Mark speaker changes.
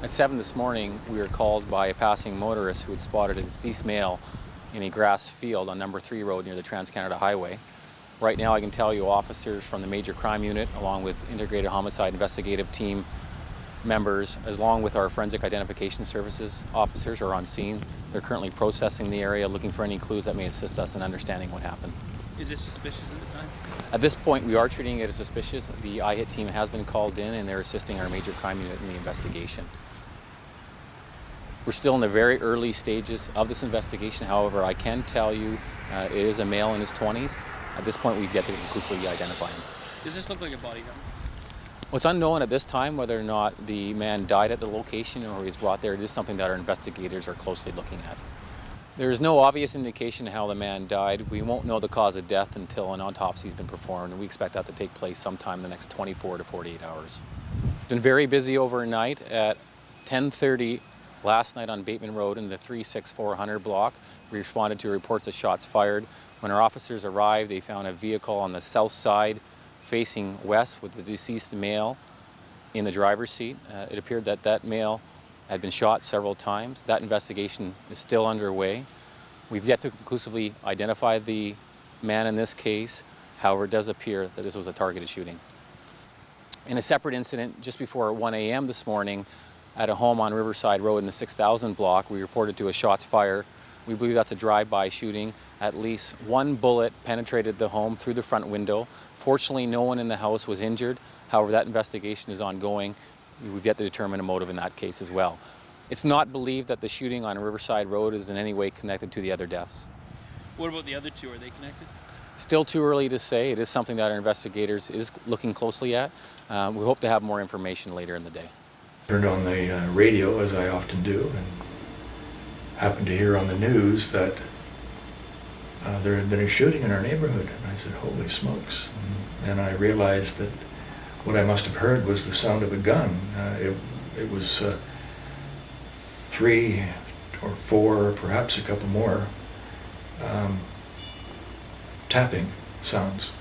Speaker 1: At 7 this morning, we were called by a passing motorist who had spotted a deceased male in a grass field on number 3 road near the Trans-Canada Highway. Right now, I can tell you officers from the Major Crime Unit, along with Integrated Homicide Investigative Team members, along with our Forensic Identification Services officers, are on scene. They're currently processing the area, looking for any clues that may assist us in understanding what happened.
Speaker 2: Is it suspicious at the time?
Speaker 1: At this point, we are treating it as suspicious. The IHIT team has been called in, and they're assisting our Major Crime Unit in the investigation. We're still in the very early stages of this investigation. However, I can tell you it is a male in his 20s. At this point, we've yet to conclusively identify him.
Speaker 2: Does this look like a body count?
Speaker 1: Well, it's unknown at this time whether or not the man died at the location or he was brought there. It is something that our investigators are closely looking at. There is no obvious indication how the man died. We won't know the cause of death until an autopsy has been performed, and we expect that to take place sometime in the next 24 to 48 hours. It's been very busy overnight. At 10:30 last night on Bateman Road in the 364 Hunter block, we responded to reports of shots fired. When our officers arrived, they found a vehicle on the south side facing west with the deceased male in the driver's seat. It appeared that that male had been shot several times. That investigation is still underway. We've yet to conclusively identify the man in this case. However, it does appear that this was a targeted shooting. In a separate incident just before 1 a.m. this morning at a home on Riverside Road in the 6000 block, we reported to a shots fired. We believe that's a drive-by shooting. At least one bullet penetrated the home through the front window. Fortunately, no one in the house was injured. However, that investigation is ongoing. We've yet to determine a motive in that case as well. It's not believed that the shooting on Riverside Road is in any way connected to the other deaths.
Speaker 2: What about the other two? Are they connected?
Speaker 1: Still too early to say. It is something that our investigators is looking closely at. We hope to have more information later in the day.
Speaker 3: Turned on the radio, as I often do, and happened to hear on the news that there had been a shooting in our neighborhood. And I said, holy smokes. And I realized that what I must have heard was the sound of a gun. It was 3 or 4, perhaps a couple more, tapping sounds.